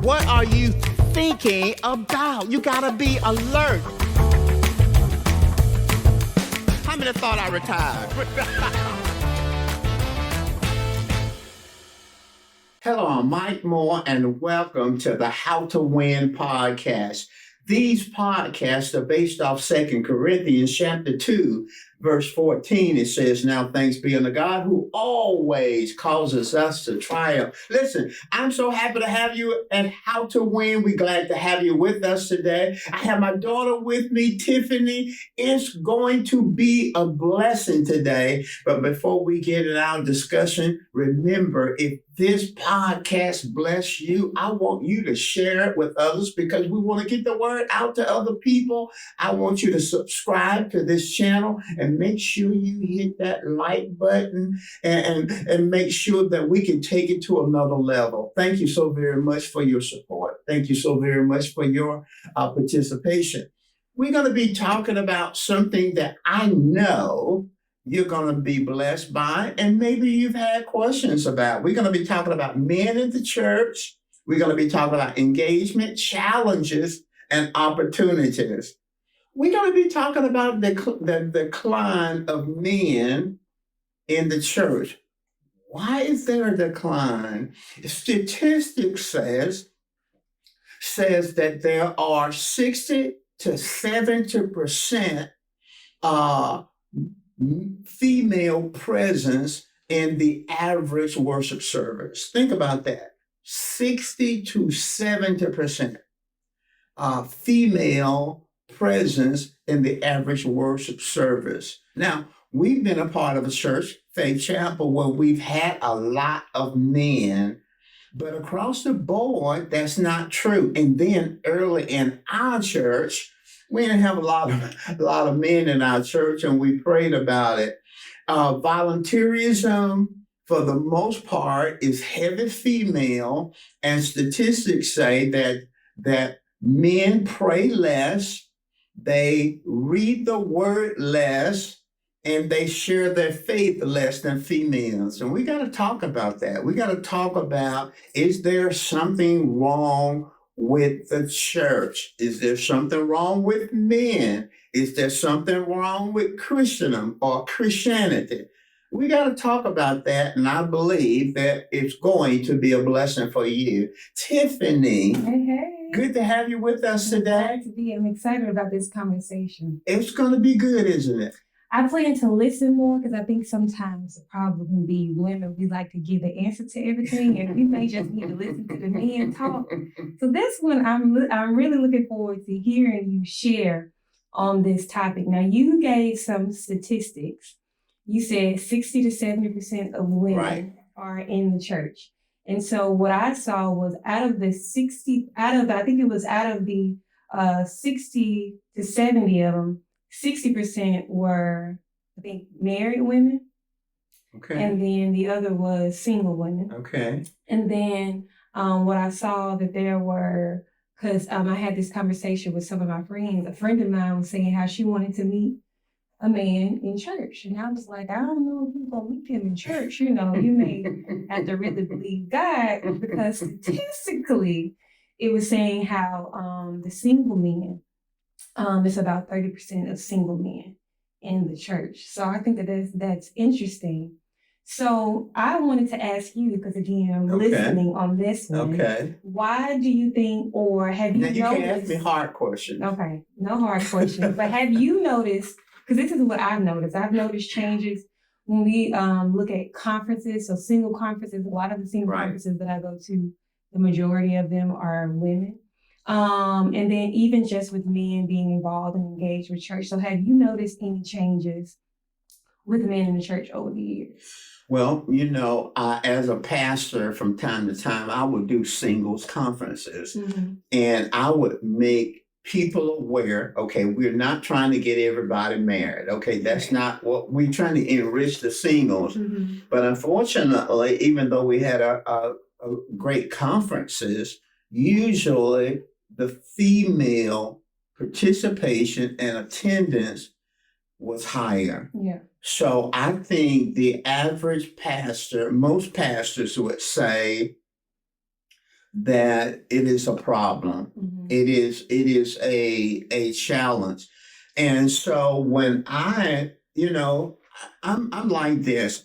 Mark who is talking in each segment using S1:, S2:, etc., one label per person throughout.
S1: What are you thinking about? You gotta be alert. How many thought I retired? Hello, I'm Mike Moore, and welcome to the How to Win podcast. These podcasts are based off 2 Corinthians chapter 2, verse 14. It says, "Now thanks be unto God who always causes us to triumph." Listen, I'm so happy to have you at How to Win. We're glad to have you with us today. I have my daughter with me, Tiffany. It's going to be a blessing today. But before we get in our discussion, remember, if this podcast bless you, I want you to share it with others because we want to get the word out to other people. I want you to subscribe to this channel and make sure you hit that like button and make sure that we can take it to another level. Thank you so very much for your support. Thank you so very much for your participation. We're going to be talking about something that I know you're going to be blessed by, and maybe you've had questions about. We're going to be talking about men in the church. We're going to be talking about engagement, challenges, and opportunities. We're going to be talking about the decline of men in the church. Why is there a decline? Statistics says that there are 60 to 70% female presence in the average worship service. Think about that. 60 to 70% female presence in the average worship service. Now, we've been a part of a church, Faith Chapel, where we've had a lot of men, but across the board, that's not true. And then early in our church, we didn't have a lot of men in our church, and we prayed about it. Volunteerism, for the most part, is heavy female, and statistics say that men pray less, they read the word less, and they share their faith less than females. And we got to talk about that. We got to talk about, is there something wrong with the church? Is there something wrong with men? Is there something wrong with Christendom or Christianity? We got to talk about that, and I believe that it's going to be a blessing for you. Tiffany,
S2: hey.
S1: Good to have you with us today.
S2: I'm excited about this conversation.
S1: It's going to be good, isn't it?
S2: I plan to listen more because I think sometimes the problem can be women, we like to give the answer to everything, and we may just need to listen to the men talk. So this one, I'm really looking forward to hearing you share on this topic. Now, you gave some statistics. You said 60 to 70% of women are in the church. And so what I saw was out of the 60 to 70 of them, 60% were, I think, married women.
S1: Okay.
S2: And then the other was single women.
S1: Okay.
S2: And then what I saw that there were, because I had this conversation with some of my friends, a friend of mine was saying how she wanted to meet a man in church. And I was like, I don't know if you're going to meet him in church. You know, you may have to really believe God, because statistically, it was saying how the single men, it's about 30% of single men in the church. So I think that that's interesting. So I wanted to ask you, because again, I'm listening on this one.
S1: Okay.
S2: Why do you think, or have you noticed?
S1: Now you can't ask me hard questions.
S2: Okay, no hard questions. But have you noticed, because this is what I've noticed. I've noticed changes when we look at conferences, so single conferences. A lot of the single conferences that I go to, the majority of them are women. And then even just with men being involved and engaged with church. So have you noticed any changes with men in the church over the years?
S1: Well, you know, as a pastor, from time to time, I would do singles conferences, and I would make people aware, okay, we're not trying to get everybody married. Okay, that's not what we're trying to enrich the singles. But unfortunately, even though we had a great conferences, usually the female participation and attendance was higher.
S2: Yeah.
S1: So I think the average pastor, most pastors would say that it is a problem. It is a challenge. And so when I'm like this.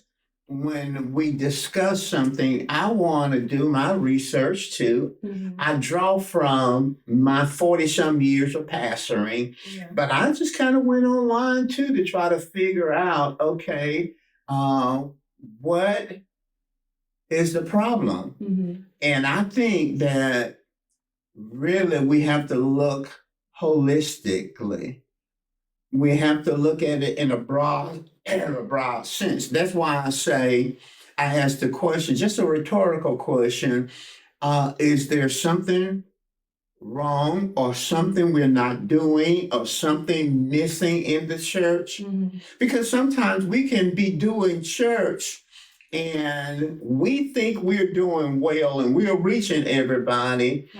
S1: When we discuss something, I want to do my research too. I draw from my 40 some years of pastoring, but I just kind of went online too to try to figure out, okay, what is the problem? And I think that really we have to look holistically. We have to look at it in a broad sense. That's why I say I asked the question, just a rhetorical question. Is there something wrong or something we're not doing or something missing in the church? Because sometimes we can be doing church and we think we're doing well and we're reaching everybody,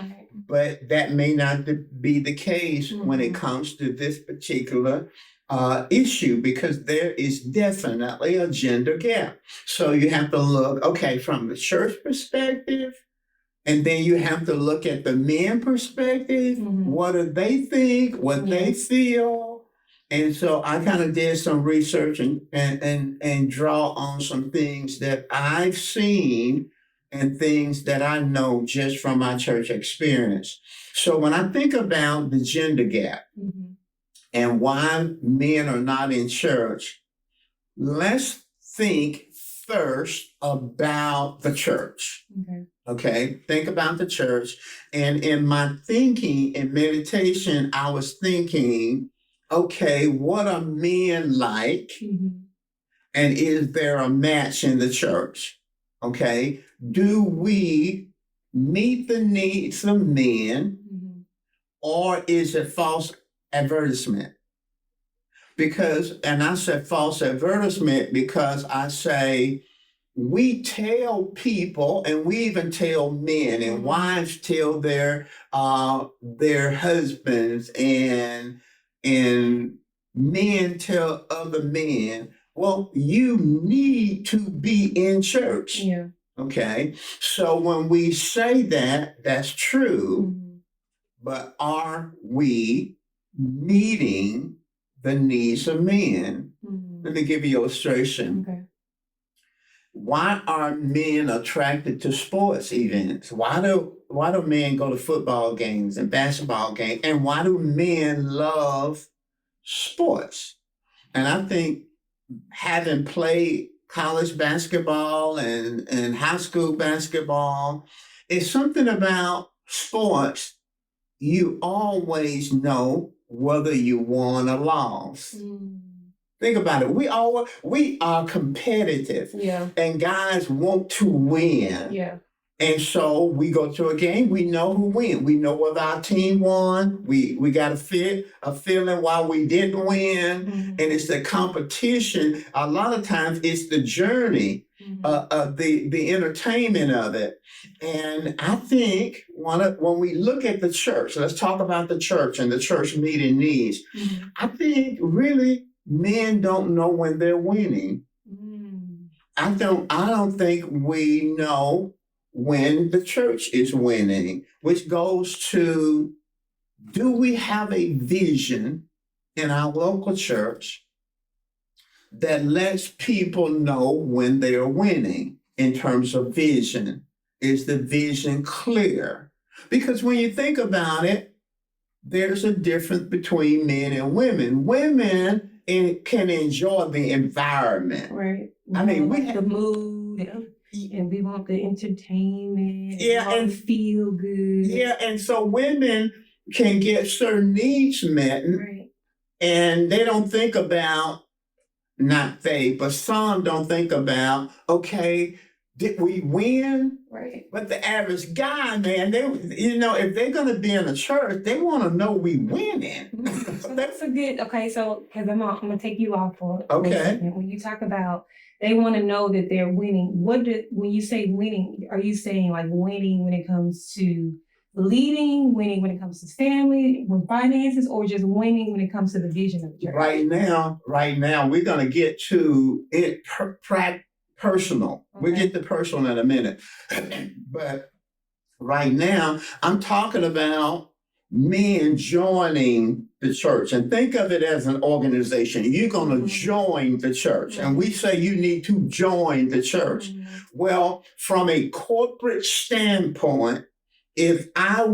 S1: but that may not be the case when it comes to this particular issue, because there is definitely a gender gap. So you have to look, okay, from the church perspective, and then you have to look at the men perspective. What do they think? What they feel? And so I kind of did some research and draw on some things that I've seen and things that I know just from my church experience. So when I think about the gender gap and why men are not in church, let's think first about the church. Okay, think about the church. And in my thinking and meditation, I was thinking, okay, what are men like? And is there a match in the church? Okay, do we meet the needs of men, or is it false advertisement? Because, and I said false advertisement because I say, we tell people, and we even tell men, and wives tell their husbands, and men tell other men, well, you need to be in church. Okay, so when we say that, that's true, but are we meeting the needs of men? Let me give you an illustration. Why are men attracted to sports events? Why do men go to football games and basketball games? And why do men love sports? And I think, having played college basketball and high school basketball, it's something about sports. You always know whether you won or lost. Think about it. We are competitive. And guys want to win. And so we go to a game, we know who win. We know whether our team won. We got a feeling why we didn't win. And it's the competition. A lot of times it's the journey, the entertainment of it. And I think when we look at the church, let's talk about the church and the church meeting needs. I think really men don't know when they're winning. I don't think we know when the church is winning, which goes to, do we have a vision in our local church that lets people know when they are winning in terms of vision? Is the vision clear? Because when you think about it, there's a difference between men and women. Women can enjoy the environment. I mean, we have
S2: the mood. And we want the entertainment. And feel good.
S1: And so women can get certain needs met, and they don't think about, not they, but some don't think about, okay, did we win? But the average guy, man, if they're going to be in a church, they want to know we winning.
S2: So that's a good, so, because I'm going to take you off for
S1: a
S2: second. When you talk about, they want to know that they're winning. When you say winning, are you saying like winning when it comes to leading, winning when it comes to family, with finances, or just winning when it comes to the vision of the church? Right now, we're going to get to it personal. We'll get to personal in a minute. But
S1: right now, I'm talking about men joining the church. And think of it as an organization. You're going to join the church. And we say you need to join the church. Well, from a corporate standpoint, if I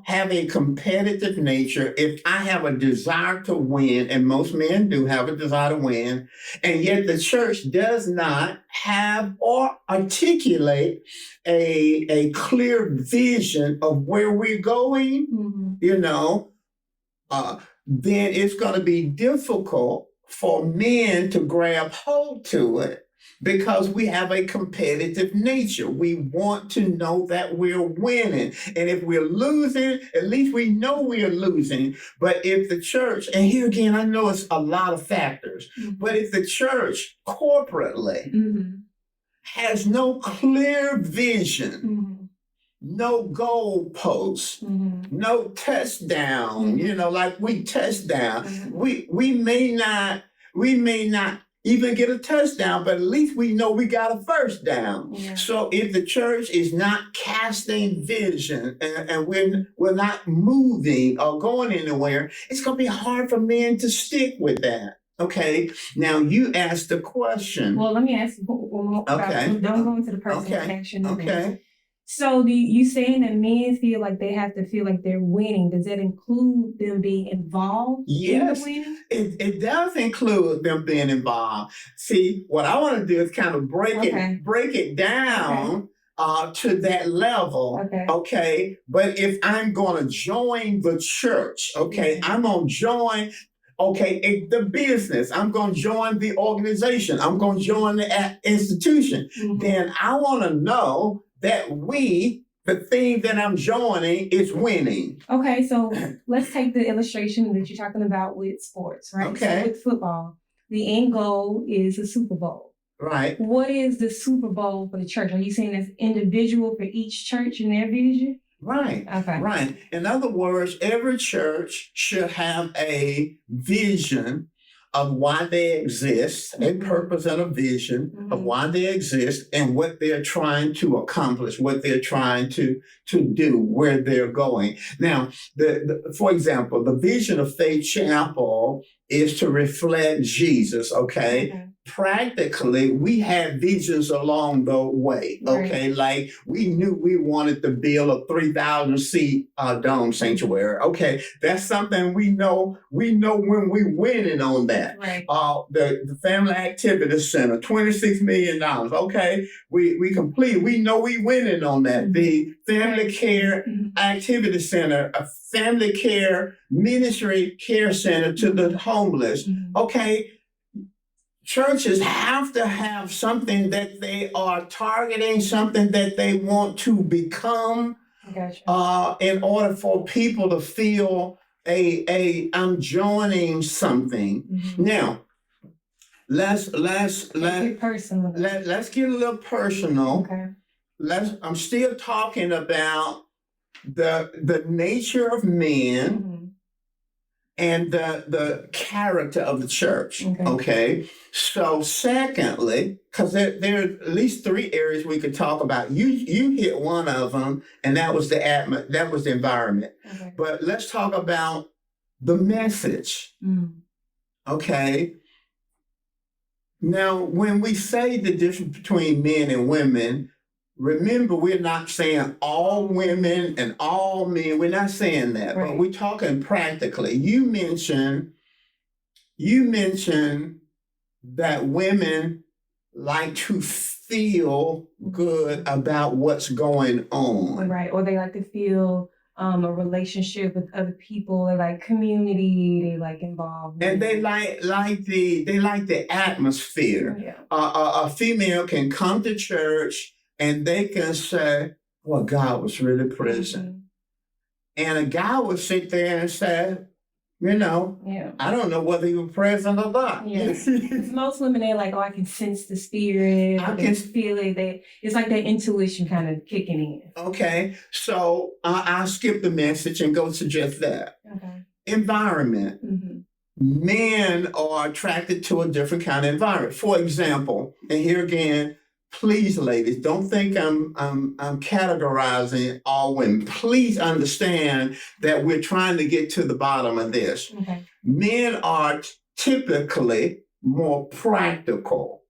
S1: have a competitive nature, if I have a desire to win, and most men do have a desire to win, and yet the church does not have or articulate a clear vision of where we're going, then it's going to be difficult for men to grab hold to it because we have a competitive nature. We want to know that we're winning. And if we're losing, at least we know we're losing. But if the church, and here again, I know it's a lot of factors, but if the church corporately has no clear vision, no goalposts, no touchdown, like we touchdown. We may not even get a touchdown, but at least we know we got a first down. Yeah. So if the church is not casting vision and we're not moving or going anywhere, it's going to be hard for men to stick with that. Okay. Now you asked the question.
S2: Well, let me ask you one more.
S1: Okay.
S2: Don't go into the personal action.
S1: Okay.
S2: So you saying that men feel like they have to feel like they're winning? Does that include them being involved in the winning?
S1: It does include them being involved. See, what I want to do is kind of break it down to that level. Okay. But if I'm going to join the church, I'm going to join. The business, I'm going to join the organization, I'm going to join the institution, then I want to know that the thing that I'm joining is winning. Okay, so
S2: let's take the illustration that you're talking about with sports, right?
S1: Okay.
S2: So with football, the end goal is a Super Bowl.
S1: Right.
S2: What is the Super Bowl for the church? Are you saying that's individual for each church and their vision?
S1: Right.
S2: Okay.
S1: Right. In other words, every church should have a vision of why they exist, a purpose and a vision of why they exist and what they're trying to accomplish, what they're trying to do, where they're going. Now, for example, the vision of Faith Chapel is to reflect Jesus, Practically, we had visions along the way, Like we knew we wanted to build a 3,000 seat dome sanctuary. That's something we know when we winning on that.
S2: Right.
S1: The Family Activity Center, $26 million. We complete. We know we winning on that. The Family Care Activity Center, a Family Care Ministry Care Center to the homeless. Churches have to have something that they are targeting, something that they want to become, in order for people to feel I'm joining something. Now, let's get a little personal. I'm still talking about the nature of men. And the character of the church. So secondly, because there are at least 3 areas we could talk about. You hit one of them, and that was the environment. But let's talk about the message. Now, when we say the difference between men and women, remember, we're not saying all women and all men. We're not saying that, but we're talking practically. You mentioned that women like to feel good about what's going on.
S2: Right, or they like to feel a relationship with other people. They like community. They like involvement,
S1: and they like the atmosphere. A female can come to church and they can say, well, God was really present. And a guy would sit there and say, I don't know whether he was present or not.
S2: Most women, they're like, I can sense the spirit. I can feel it. It's like their intuition kind of kicking in.
S1: So I'll skip the message and go to just that. Environment. Men are attracted to a different kind of environment. For example, and here again, please, ladies, don't think I'm categorizing all women. Please understand that we're trying to get to the bottom of this.
S2: Okay.
S1: Men are typically more practical.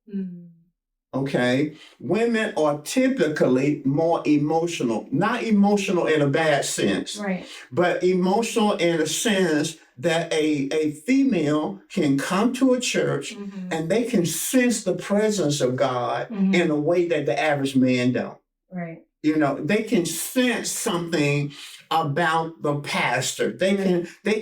S1: Okay. Women are typically more emotional, not emotional in a bad sense,
S2: Right.
S1: but emotional in a sense that a female can come to a church and they can sense the presence of God in a way that the average man don't.
S2: Right.
S1: You know, they can sense something about the pastor. They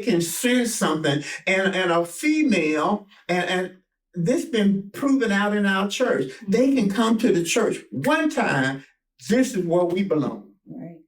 S1: can sense something. And a female, and this been proven out in our church. They can come to the church one time. This is where we belong.
S2: Right.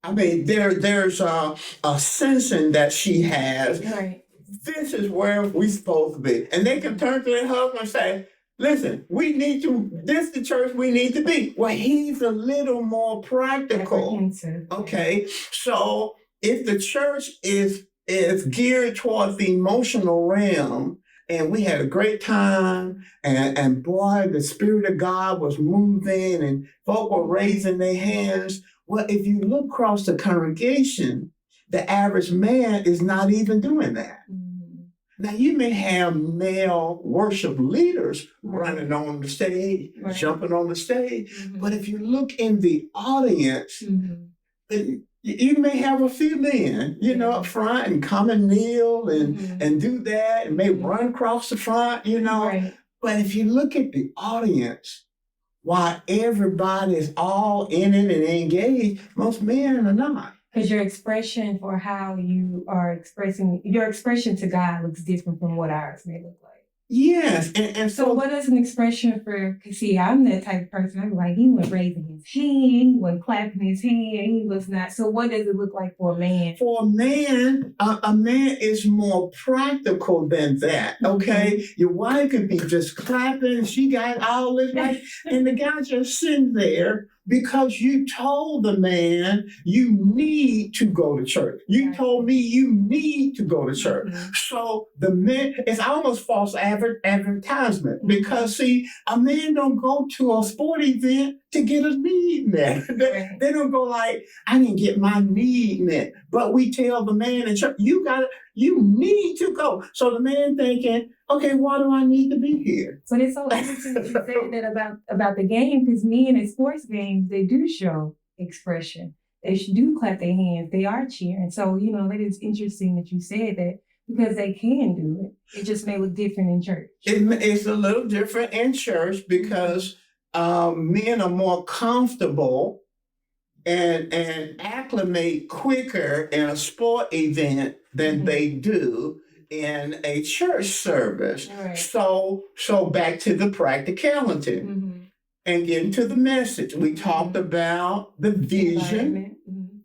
S1: I mean, there's a sensing that she has.
S2: Right.
S1: This is where we're supposed to be. And they can turn to their husband and say, listen, this is the church we need to be. Well, he's a little more practical. Okay. So if the church is geared towards the emotional realm, and we had a great time, and boy, the Spirit of God was moving, and folk were raising their hands. Well, if you look across the congregation, the average man is not even doing that. Now, you may have male worship leaders running on the stage, jumping on the stage, but if you look in the audience, you may have a few men, up front and come and kneel and do that and may run across the front,
S2: Right.
S1: But if you look at the audience, while everybody is all in it and engaged, most men are not.
S2: Because your expression for how you are expressing, your expression to God looks different from what ours may look like.
S1: Yes. And
S2: so what is an expression for, because see, I'm that type of person, I'm like, he wasn't raising his hand, he wasn't clapping his hand, he was not. So what does it look like for a man?
S1: For a man, a man is more practical than that, okay? Your wife could be just clapping, she got all this, right? And the guy just sitting there because you told the man you need to go to church. You told me you need to go to church. So the man, it's almost false advertisement because see, a man don't go to a sport event to get a need met. They don't go like, I didn't get my need met. But we tell the man in church, you need to go. So the man thinking, okay, why do I need to be here?
S2: But it's so interesting that you say that about the game, because men in sports games, they do show expression. They do clap their hands. They are cheering. So, that is interesting that you said that because they can do it. It just may look different in church.
S1: It's a little different in church because men are more comfortable and acclimate quicker in a sport event than they do in a church service.
S2: Right.
S1: So back to the practicality and getting to the message. We talked about the vision.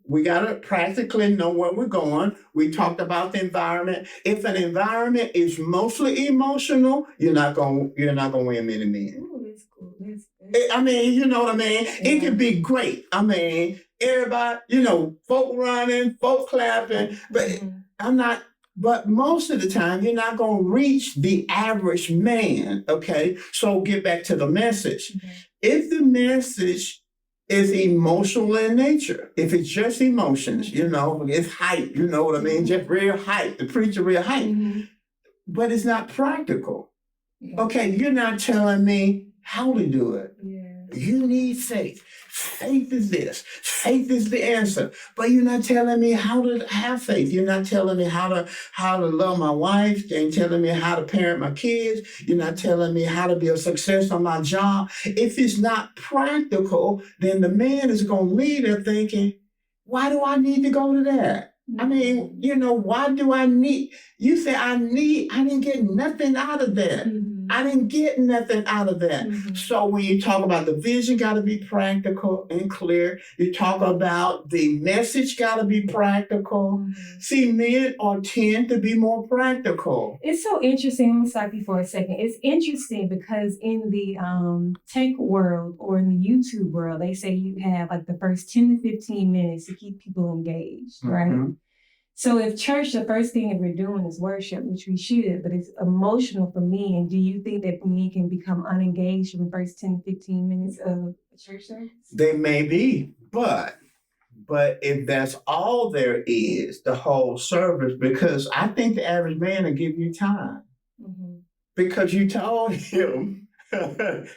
S1: We got to practically know where we're going. We talked about the environment. If an environment is mostly emotional, you're not going to win many men.
S2: Ooh, that's cool.
S1: I mean, you know what I mean? Yeah. It could be great. I mean, everybody, folk running, folk clapping, but but most of the time, you're not going to reach the average man, okay? So get back to the message. If the message is emotional in nature, if it's just emotions, it's hype, you know what I mean? Just real hype, the preacher real hype, but it's not practical. Okay, you're not telling me how to do it. You need faith. Faith is this. Faith is the answer. But you're not telling me how to have faith. You're not telling me how to love my wife. You ain't telling me how to parent my kids. You're not telling me how to be a success on my job. If it's not practical, then the man is going to leave there thinking, why do I need to go to that? I mean, why do I need? You say I didn't get nothing out of that. I didn't get nothing out of that. So when you talk about the vision, got to be practical and clear. You talk about the message, got to be practical. See, men tend to be more practical.
S2: It's so interesting. I'm going to stop you for a second. It's interesting because in the tech world or in the YouTube world, they say you have like the first 10 to 15 minutes to keep people engaged, right? So if church, the first thing that we're doing is worship, which we should, but it's emotional for men, do you think that men can become unengaged in the first 10, 15 minutes of a church service?
S1: They may be, but if that's all there is, the whole service, because I think the average man will give you time because you told him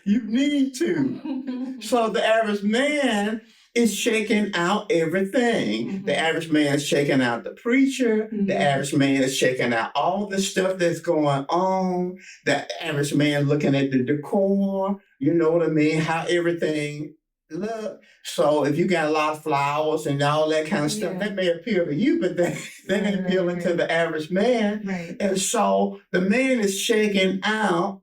S1: you need to. So the average man is shaking out everything. The average man is shaking out the preacher. The average man is shaking out all the stuff that's going on. The average man looking at the decor, you know what I mean? How everything look. So if you got a lot of flowers and all that kind of stuff, that may appeal to you, but that ain't appealing to the average man.
S2: Right.
S1: And so the man is shaking out,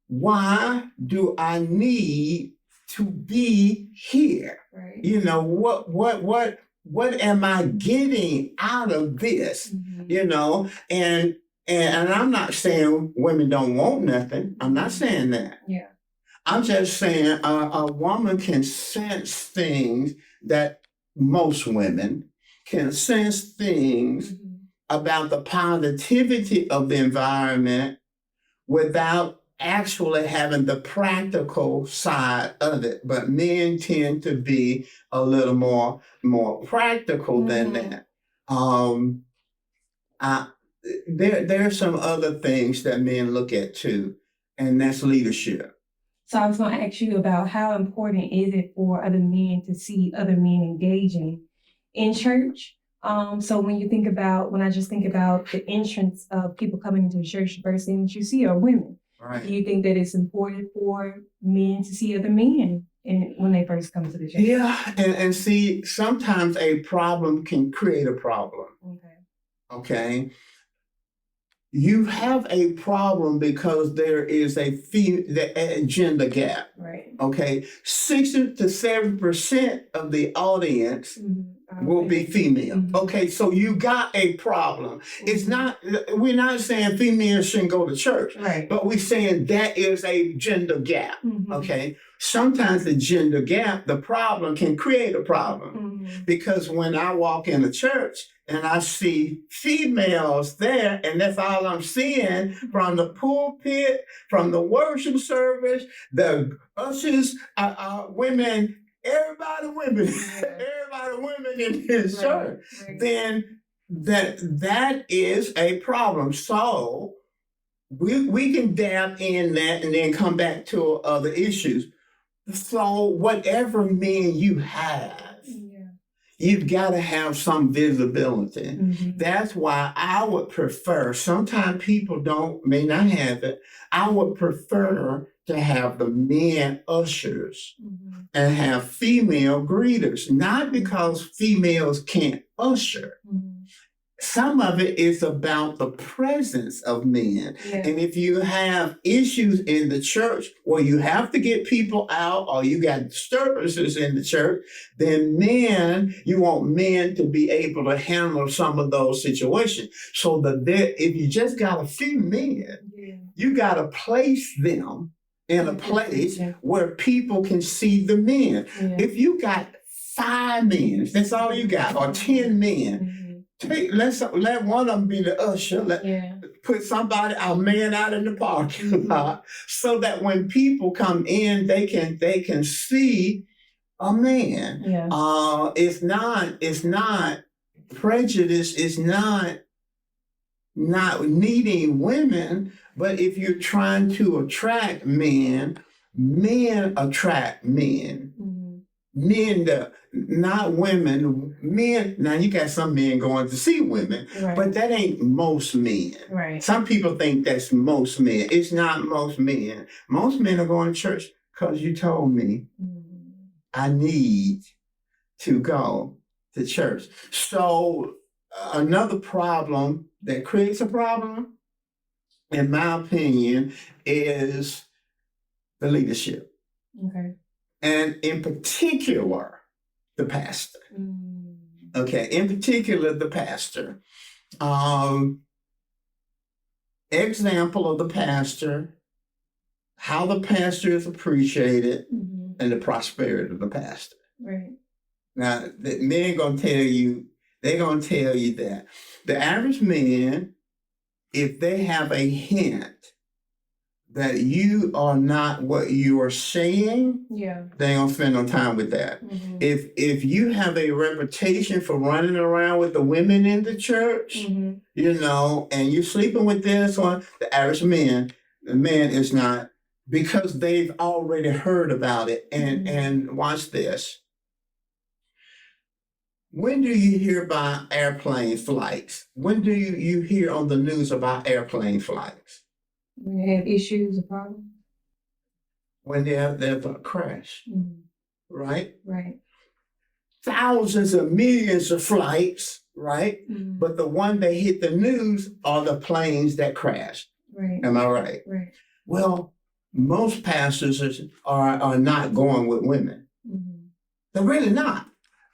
S1: why do I need to be here?
S2: Right.
S1: You know, what am I getting out of this? You know, and I'm not saying women don't want nothing. I'm not saying that.
S2: Yeah.
S1: I'm just saying a woman can sense things that most women can sense things about the positivity of the environment without actually having the practical side of it. But men tend to be a little more practical than that. There are some other things that men look at too, and that's leadership.
S2: So I was going to ask you about how important is it for other men to see other men engaging in church? So when I just think about the entrance of people coming into the church, the first thing that you see are women.
S1: Right.
S2: Do you think that it's important for men to see other men when they first come to the church?
S1: Yeah, and see, sometimes a problem can create a problem. Okay. You have a problem because there is a gender gap.
S2: Right.
S1: Okay. 60 to 7% of the audience will be female. Okay. So you got a problem. It's not, we're not saying females shouldn't go to church,
S2: right,
S1: but we're saying that is a gender gap. Okay. Sometimes the gender gap, the problem can create a problem because when I walk in a church, and I see females there, and that's all I'm seeing from the pulpit, from the worship service, the ushers, women, everybody women in this church. Then that is a problem. So we can dab in that and then come back to other issues. So whatever men you have, you've got to have some visibility. That's why I would prefer, sometimes people may not have it, I would prefer to have the men ushers and have female greeters, not because females can't usher. Some of it is about the presence of men. And if you have issues in the church where you have to get people out or you got disturbances in the church, then you want men to be able to handle some of those situations. So if you just got a few men, you got to place them in a place where people can see the men. If you got 5 men, that's all you got, or 10 men, let one of them be the usher. Put a man out in the parking lot, so that when people come in, they can see a man. It's not prejudice. It's not needing women. But if you're trying to attract men attract men. Men, not women. Men, now you got some men going to see women, but that ain't most men. Some people think that's most men. It's not most men. Most men are going to church because you told me I need to go to church. So another problem that creates a problem, in my opinion, is the leadership. And in particular, the pastor. Okay, in particular, the pastor. Example of the pastor, how the pastor is appreciated, and the prosperity of the pastor. Now, the men they're going to tell you that. The average man, if they have a hint that you are not what you are saying,
S2: Yeah.
S1: they don't spend no time with that.
S2: Mm-hmm.
S1: If you have a reputation for running around with the women in the church,
S2: Mm-hmm.
S1: you know, and you're sleeping with this one, the average man, the man is not, because they've already heard about it. And watch this. When do you hear about airplane flights? When do you hear on the news about airplane flights?
S2: When they have issues or problems.
S1: When they have a crash, right?
S2: Right.
S1: Thousands of millions of flights, right?
S2: Mm-hmm.
S1: But the one that hit the news are the planes that crashed.
S2: Right.
S1: Am I right?
S2: Right.
S1: Well, most pastors are not going with women. Mm-hmm. They're really not.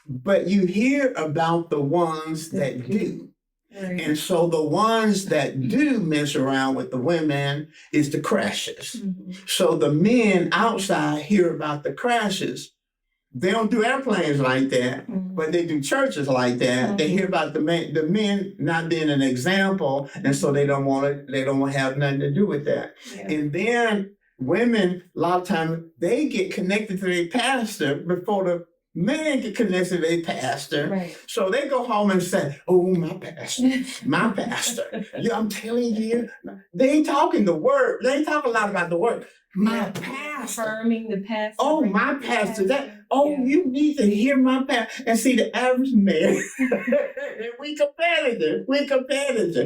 S1: But you hear about the ones that do. Right. And so the ones that do mess around with the women is the crashes. Mm-hmm. So the men outside hear about the crashes. They don't do airplanes like that, but they do churches like that. Mm-hmm. They hear about the men not being an example, and so they don't have nothing to do with that. Yeah. And then women, a lot of times, they get connected to their pastor before the man get connected to their pastor. Right. So they go home and say, oh, my pastor. Yeah, I'm telling you, they ain't talking the word. They ain't talking a lot about the word. My pastor.
S2: Affirming the pastor.
S1: Oh, my pastor. You need to hear my pastor. And see, the average man, we competitive.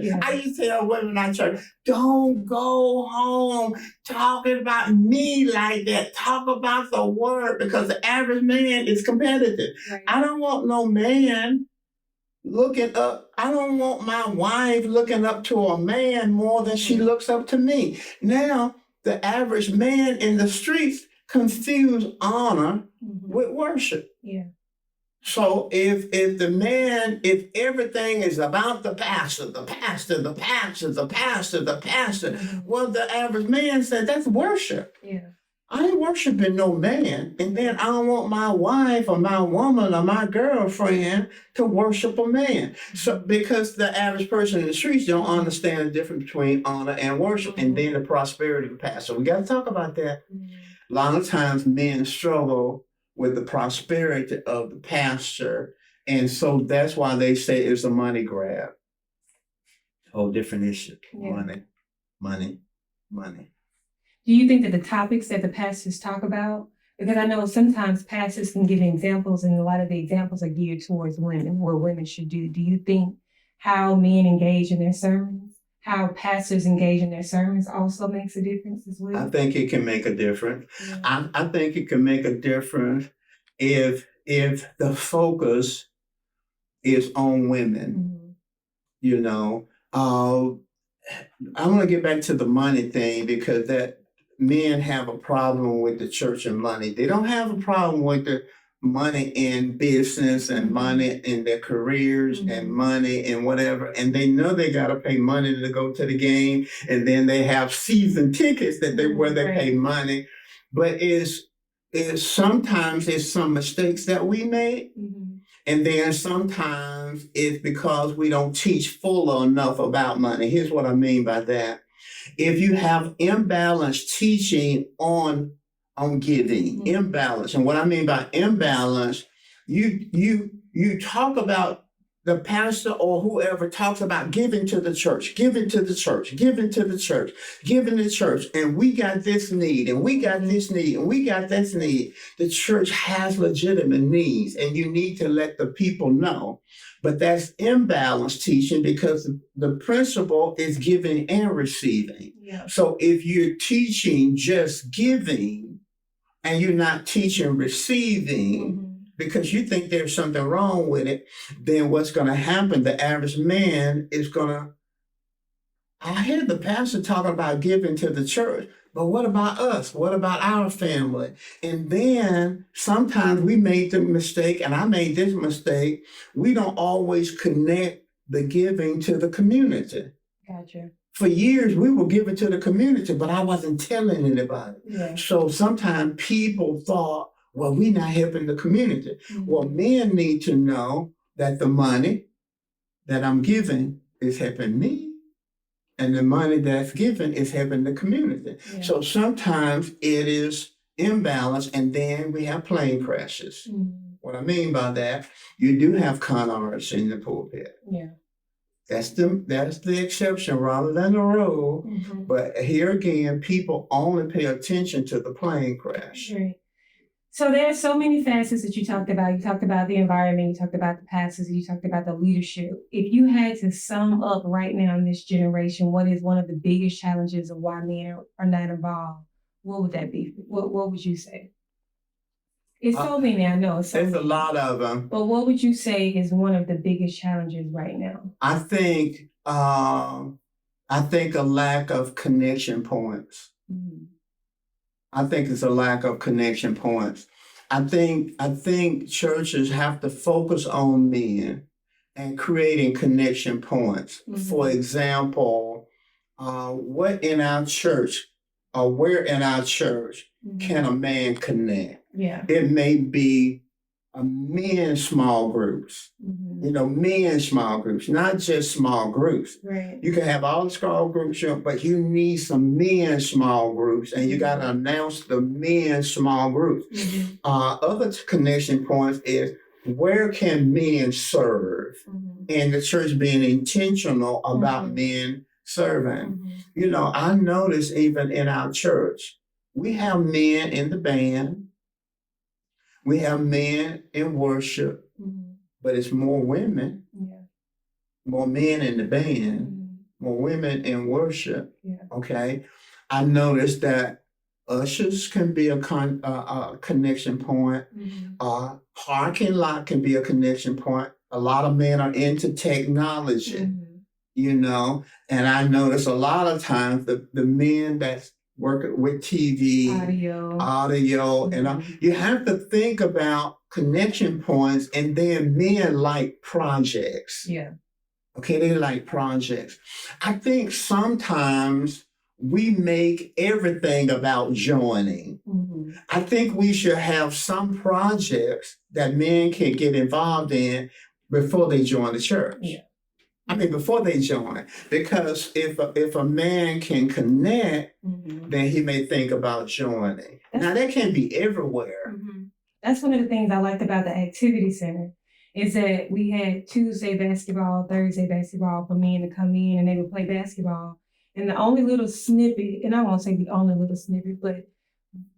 S1: Yeah. I used to tell women in our church, don't go home talking about me like that. Talk about the word, because the average man is competitive. Right. I don't want no man looking up. I don't want my wife looking up to a man more than she looks up to me. Now, the average man in the streets confuse honor with worship. Yeah. So if everything is about the pastor, well, the average man said that's worship. Yeah. I ain't worshiping no man, and then I don't want my wife or my woman or my girlfriend to worship a man. So because the average person in the streets don't understand the difference between honor and worship, and then the prosperity of the pastor. We got to talk about that. A lot of times men struggle with the prosperity of the pastor, and so that's why they say it's a money grab. Whole different issue. Yeah. Money.
S2: Do you think that the topics that the pastors talk about, because I know sometimes pastors can give examples, and a lot of the examples are geared towards women, what women should do. Do you think how men engage in their sermons, how pastors engage in their sermons also makes a difference as well?
S1: I think it can make a difference. Yeah. I think it can make a difference if the focus is on women. You know, I want to get back to the money thing, because that men have a problem with the church and money. They don't have a problem with the money in business and money in their careers and money and whatever. And they know they got to pay money to go to the game. And then they have season tickets where they pay money. But sometimes it's some mistakes that we made. And then sometimes it's because we don't teach full enough about money. Here's what I mean by that. If you have imbalanced teaching on giving, imbalance, and what I mean by imbalance, you talk about the pastor or whoever talks about giving to the church, and we got this need, and we got this need, and we got this need. The church has legitimate needs, and you need to let the people know. But that's imbalanced teaching, because the principle is giving and receiving. Yeah. So if you're teaching just giving and you're not teaching receiving, because you think there's something wrong with it, then what's going to happen? The average man is going to, I hear the pastor talking about giving to the church, but what about us? What about our family? And then sometimes we made the mistake, and I made this mistake, we don't always connect the giving to the community. Gotcha. For years, we were giving to the community, but I wasn't telling anybody. Yeah. So sometimes people thought, well, we're not helping the community. Well, men need to know that the money that I'm giving is helping me, and the money that's given is helping the community.
S2: Yeah.
S1: So sometimes it is imbalanced, and then we have plane crashes. What I mean by that, you do have con artists in the pulpit.
S2: Yeah.
S1: That's the exception rather than the rule. But here again, people only pay attention to the plane crash.
S2: Right. So there are so many facets that you talked about. You talked about the environment, you talked about the pastors, you talked about the leadership. If you had to sum up right now in this generation, what is one of the biggest challenges of why men are not involved, what would that be? What would you say? It's so many, I know.
S1: There's a lot of them.
S2: But what would you say is one of the biggest challenges right now?
S1: I think a lack of connection points. I think it's a lack of connection points. I think churches have to focus on men and creating connection points. For example, what in our church or where in our church can a man connect?
S2: Yeah.
S1: It may be a men's small groups. Men's small groups, not just small groups.
S2: Right.
S1: You can have all the small groups, but you need some men's small groups, and you got to announce the men's small groups. Other connection points is where can men serve, and the church being intentional about men serving. I notice even in our church, we have men in the band, we have men in worship. But it's more women, more men in the band, more women in worship. Okay, I noticed that ushers can be a connection point. Parking lot can be a connection point. A lot of men are into technology, and I notice a lot of times the men that's working with TV, audio, and you have to think about connection points, and then men like projects.
S2: Yeah.
S1: Okay, they like projects. I think sometimes we make everything about joining. I think we should have some projects that men can get involved in before they join the church.
S2: Yeah.
S1: Before they join, because if a man can connect, then he may think about joining. Now that can be everywhere.
S2: That's one of the things I liked about the activity center is that we had Tuesday basketball, Thursday basketball for men to come in and they would play basketball. And the only little snippet, and I won't say the only little snippet, but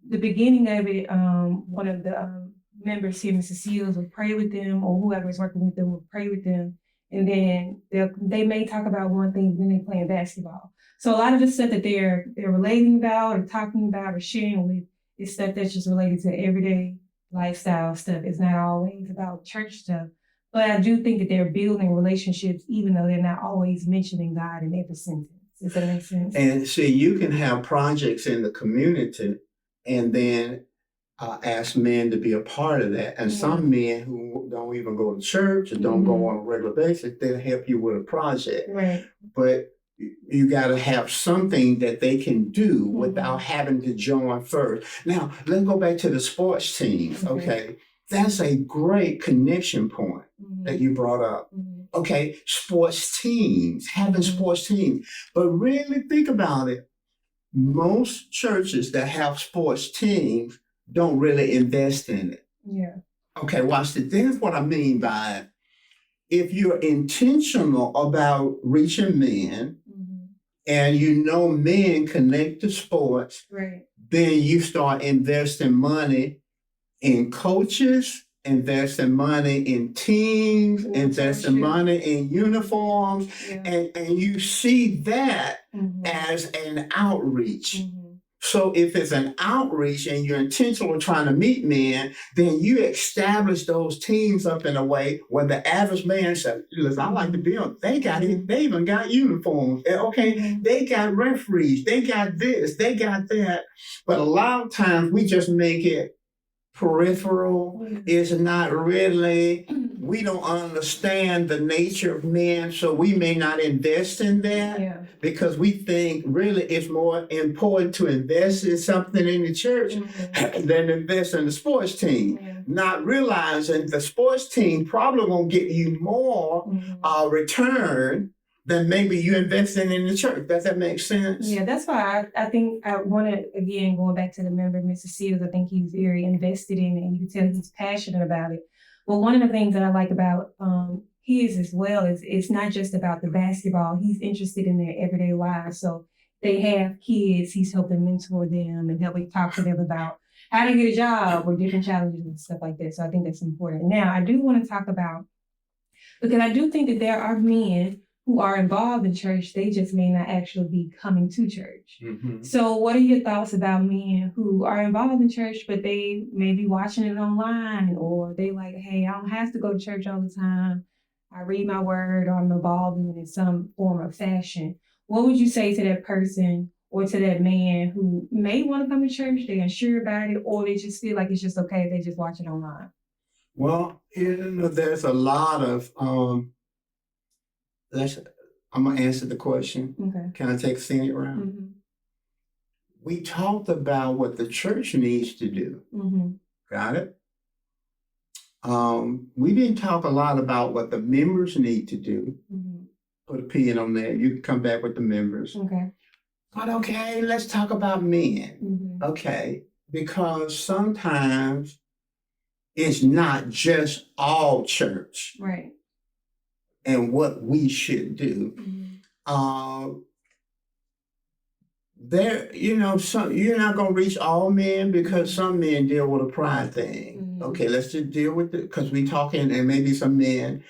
S2: the beginning of it, one of the members here, Mrs. Seals, would pray with them, or whoever is working with them would pray with them. And then they may talk about one thing when they're playing basketball. So a lot of the stuff that they're relating about or talking about or sharing with is stuff that's just related to everyday lifestyle stuff. It's not always about church stuff. But I do think that they're building relationships even though they're not always mentioning God in every sentence. Does that make sense?
S1: And see, you can have projects in the community and then ask men to be a part of that. And some men who don't even go to church or don't go on a regular basis, they'll help you with a project.
S2: Right.
S1: But you got to have something that they can do without having to join first. Now, let's go back to the sports teams. Okay. That's a great connection point that you brought up. Okay. Sports teams, having sports teams. But really think about it. Most churches that have sports teams don't really invest in it.
S2: Yeah.
S1: Okay, watch this. This is what I mean by it. If you're intentional about reaching men, and men connect to sports, then you start investing money in coaches, investing money in teams, investing money in uniforms, and you see that as an outreach. So if it's an outreach and you're intentional trying to meet men, then you establish those teams up in a way where the average man says, listen, I like to build. They even got uniforms. Okay, they got referees, they got this, they got that. But a lot of times we just make it peripheral. It's not really, we don't understand the nature of men, so we may not invest in that because we think really it's more important to invest in something in the church than invest in the sports team. not realizing the sports team probably won't get you more return than maybe you investing in the church. Does that make sense?
S2: Yeah, that's why I think I want to, again, going back to the member, Mr. Seals, I think he's very invested in it, and you can tell he's passionate about it. But one of the things that I like about his as well is it's not just about the basketball. He's interested in their everyday lives. So they have kids, he's helping mentor them and helping talk to them about how to get a job or different challenges and stuff like that. So I think that's important. Now, I do want to talk about, because I do think that there are men who are involved in church, they just may not actually be coming to church. So what are your thoughts about men who are involved in church, but they may be watching it online, or they like, hey, I don't have to go to church all the time. I read my word, or I'm involved in it in some form or fashion. What would you say to that person or to that man who may want to come to church, they're unsure about it, or they just feel like it's just okay, they just watch it online?
S1: Well, there's a lot of I'm gonna answer the question.
S2: Okay.
S1: Can I take a scenic round? We talked about what the church needs to do. Got it? We didn't talk a lot about what the members need to do. Put a pin on that. You can come back with the members.
S2: Okay.
S1: But okay, let's talk about men. Okay, because sometimes it's not just all church.
S2: Right.
S1: And what we should do. There, you're not gonna reach all men because some men deal with a pride thing. Okay, let's just deal with it because we talking, and maybe some men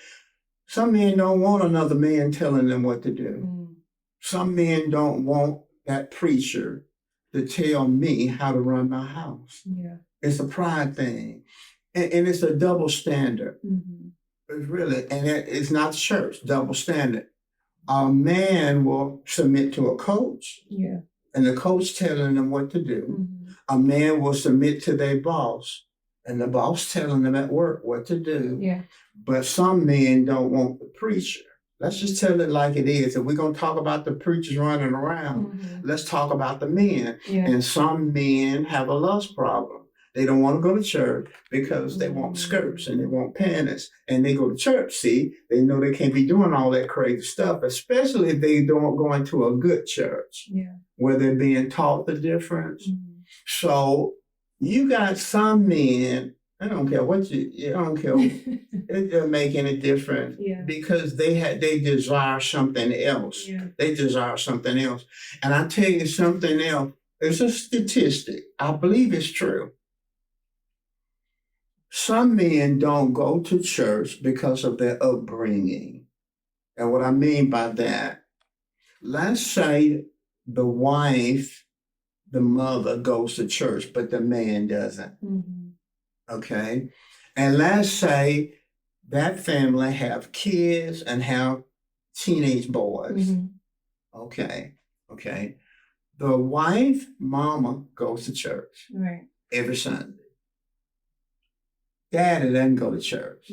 S1: don't want another man telling them what to do. Some men don't want that preacher to tell me how to run my house.
S2: Yeah.
S1: It's a pride thing, and it's a double standard. It's really, and it's not church, double standard. A man will submit to a coach, and the coach telling them what to do. A man will submit to their boss, and the boss telling them at work what to do. But some men don't want the preacher. Let's just tell it like it is. If we're going to talk about the preachers running around, let's talk about the men. And some men have a lust problem. They don't want to go to church because they want skirts and they want panties. And they go to church, see? They know they can't be doing all that crazy stuff, especially if they don't go into a good church where they're being taught the difference. So you got some men, I don't care what I don't care. It doesn't make any difference because they desire something else. They desire something else. And I tell you something else. It's a statistic. I believe it's true. Some men don't go to church because of their upbringing. And what I mean by that, let's say the wife, the mother goes to church, but the man doesn't. Okay? And let's say that family have kids and have teenage boys. Okay. The wife, mama, goes to church every Sunday. Daddy doesn't go to church.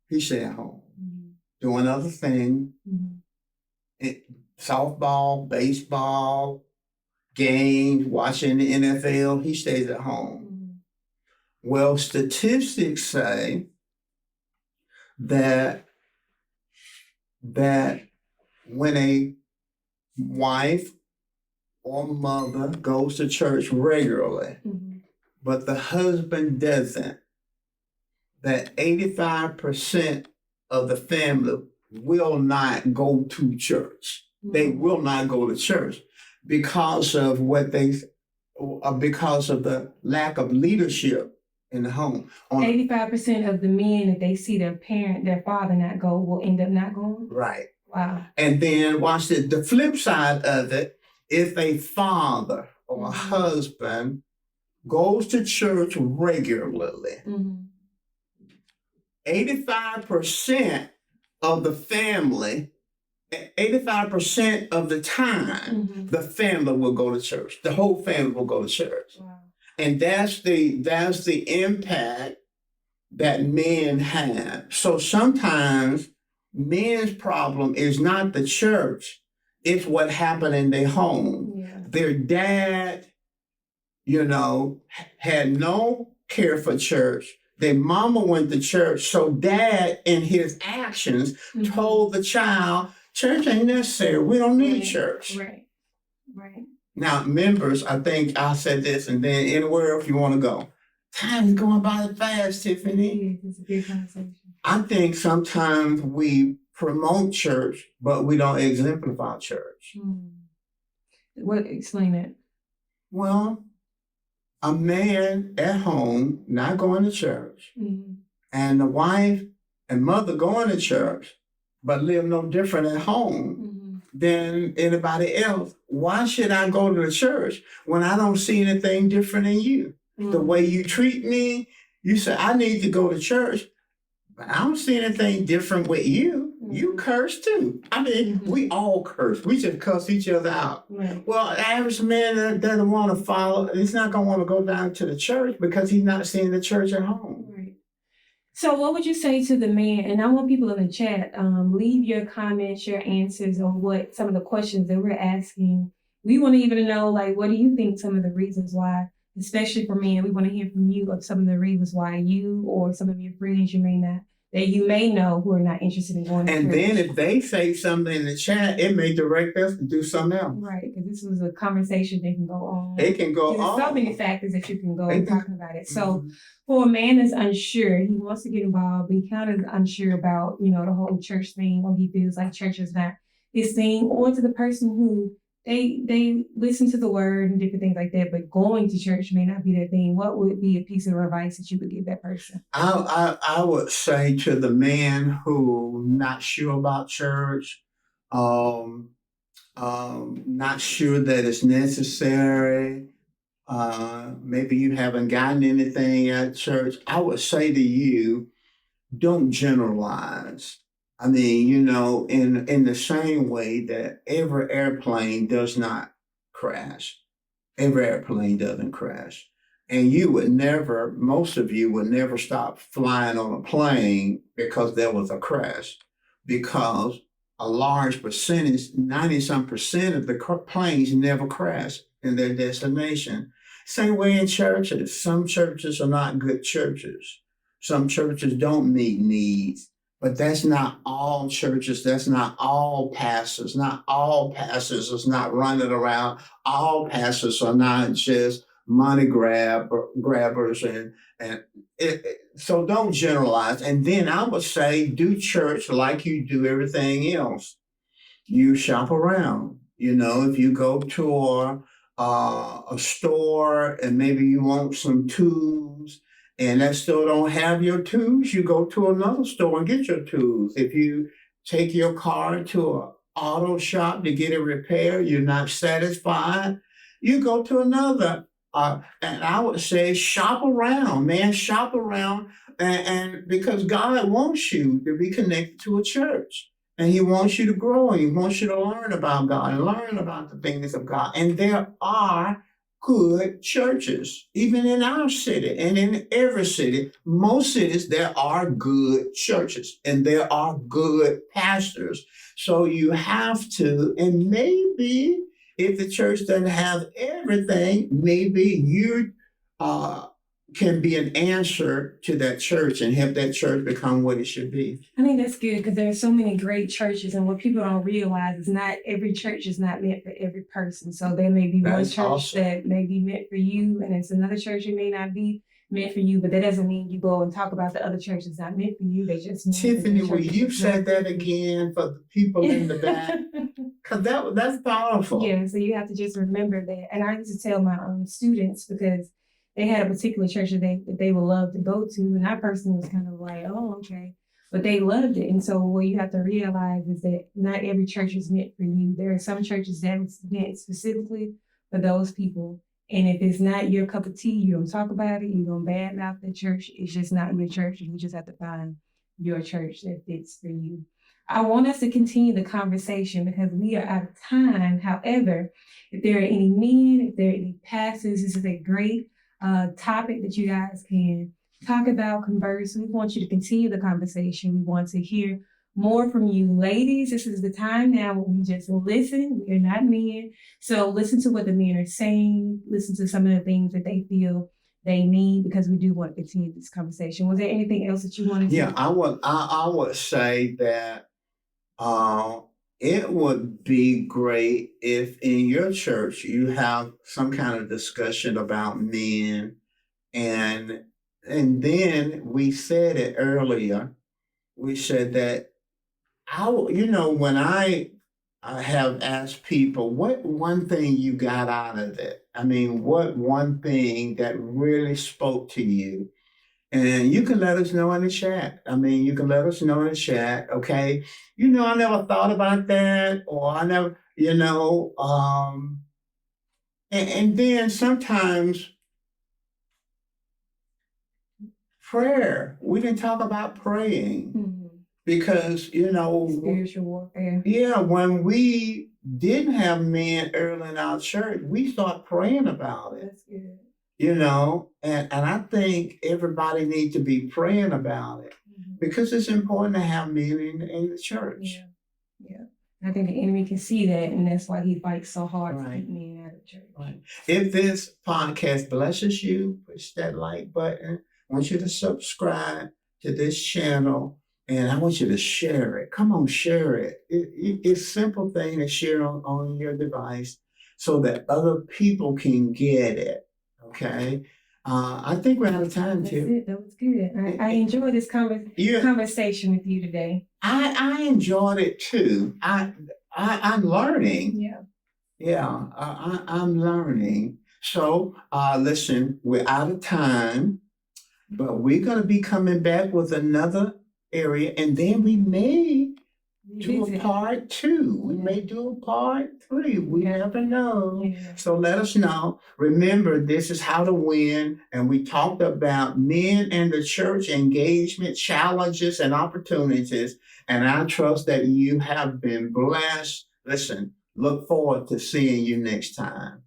S1: He stay at home, doing other things. Softball, baseball, games, watching the NFL. He stays at home. Well, statistics say that when a wife or mother goes to church regularly, but the husband doesn't, that 85% of the family will not go to church. They will not go to church because of because of the lack of leadership in the home.
S2: 85% of the men, if they see their father not go, will end up not going?
S1: Right.
S2: Wow.
S1: And then watch this. The flip side of it, if a father or a husband goes to church regularly, 85% of the family, 85% of the time, the family will go to church. The whole family will go to church. Wow. And that's the impact that men have. So sometimes men's problem is not the church, it's what happened in their home. Their dad, had no care for church. Their mama went to church, so dad, in his actions, told the child, church ain't necessary. We don't need church.
S2: Right. Right.
S1: Now, members, I think I said this, and then anywhere else you want to go. Time is going by fast, Tiffany.
S2: It's a big conversation.
S1: I think sometimes we promote church, but we don't exemplify church.
S2: What? Explain it.
S1: Well, a man at home not going to church, and the wife and mother going to church, but live no different at home than anybody else. Why should I go to the church when I don't see anything different in you? The way you treat me, you say, I need to go to church, but I don't see anything different with you. You curse too. I mean, we all curse. We just cuss each other out. Right. Well, the average man that doesn't want to follow, he's not going to want to go down to the church because he's not seeing the church at home.
S2: Right. So what would you say to the man? And I want people in the chat, leave your comments, your answers on what some of the questions that we're asking. We want to even know, like, what do you think some of the reasons why, especially for men, we want to hear from you of some of the reasons why you or some of your friends that you may know who are not interested in going to church.
S1: And then if they say something in the chat, it may direct us to do something else.
S2: Right, because this was a conversation that can go on.
S1: It can go on.
S2: There's so many factors that you can go talking about it. So for a man that's unsure, he wants to get involved, but he kind of unsure about, the whole church thing, or he feels like church is not his thing, or to the person who they listen to the word and different things like that, but going to church may not be their thing. What would be a piece of advice that you would give that person?
S1: I would say to the man who not sure about church, not sure that it's necessary, maybe you haven't gotten anything at church, I would say to you, don't generalize. I mean, in the same way that every airplane does not crash, every airplane doesn't crash. And most of you would never stop flying on a plane because there was a crash, because a large percentage, 90-some% of the planes never crash in their destination. Same way in churches. Some churches are not good churches. Some churches don't meet needs. But that's not all churches. That's not all pastors. Not all pastors is not running around. All pastors are not just money grabbers. So don't generalize. And then I would say do church like you do everything else. You shop around. If you go to a store and maybe you want some tools, and that store don't have your tools, you go to another store and get your tools. If you take your car to an auto shop to get it repaired, you're not satisfied, you go to another. And I would say shop around, man, shop around. And because God wants you to be connected to a church. And he wants you to grow, and he wants you to learn about God and learn about the things of God. And there are good churches, even in our city and in every city. Most cities, there are good churches and there are good pastors. So you have to, and maybe if the church doesn't have everything, maybe you can be an answer to that church and help that church become what it should be.
S2: I think that's good, because there are so many great churches, and what people don't realize is not every church is not meant for every person. So there may be one church that may be meant for you, and it's another church that may not be meant for you, but that doesn't mean you go and talk about the other church that's not meant for you. They just
S1: Tiffany, will you say that again for the people in the back? Because that's powerful.
S2: Yeah, so you have to just remember that. And I used to tell my students, because they had a particular church that they would love to go to, and that person was kind of like, oh, okay. But they loved it. And so what you have to realize is that not every church is meant for you. There are some churches that's meant specifically for those people. And if it's not your cup of tea, you don't talk about it, you don't badmouth the church. It's just not your church. You just have to find your church that fits for you. I want us to continue the conversation because we are out of time. However, if there are any men, if there are any pastors, this is a great topic that you guys can talk about, converse. We want you to continue the conversation. We want to hear more from you. Ladies, this is the time now when we just listen. We are not men. So listen to what the men are saying. Listen to some of the things that they feel they need, because we do want to continue this conversation. Was there anything else that you wanted to?
S1: Yeah, I would say that it would be great if in your church you have some kind of discussion about men, and then we said it earlier. We said that when I have asked people, what one thing you got out of it? I mean, what one thing that really spoke to you? And you can let us know in the chat. I mean, you can let us know in the chat, okay? I never thought about that, or I never, and then sometimes prayer. We didn't talk about praying because,
S2: Spiritual warfare.
S1: yeah, when we didn't have men early in our church, we started praying about it.
S2: That's good.
S1: And I think everybody needs to be praying about it because it's important to have men in the church.
S2: Yeah. I think the enemy can see that, and that's why he fights so hard to keep men out of church.
S1: Right. If this podcast blesses you, push that like button. I want you to subscribe to this channel, and I want you to share it. Come on, share it. It's a simple thing to share on your device so that other people can get it. Okay. I think we're out of time,
S2: That's
S1: too.
S2: it. That was good. I enjoyed this conversation with you today.
S1: I enjoyed it too. I'm learning.
S2: Yeah.
S1: I'm learning. So listen, we're out of time, but we're gonna be coming back with another area, and then we may do a part 2. We may do a part 3. We never know.
S2: Yeah.
S1: So let us know. Remember, this is How to Win, and we talked about men and the church engagement, challenges, and opportunities. And I trust that you have been blessed. Listen, look forward to seeing you next time.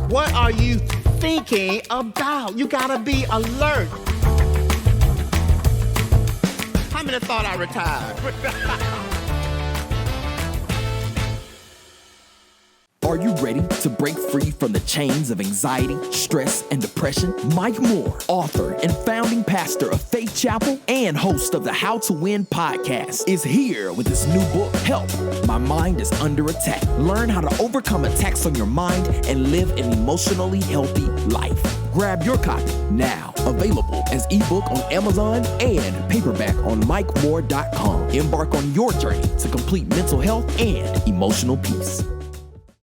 S1: What are you thinking about? You gotta be alert. How many thought I retired?
S3: Are you ready to break free from the chains of anxiety, stress, and depression? Mike Moore, author and founding pastor of Faith Chapel and host of the How to Win podcast, is here with his new book, Help, My Mind is Under Attack. Learn how to overcome attacks on your mind and live an emotionally healthy life. Grab your copy now. Available as ebook on Amazon and paperback on MikeMoore.com. Embark on your journey to complete mental health and emotional peace.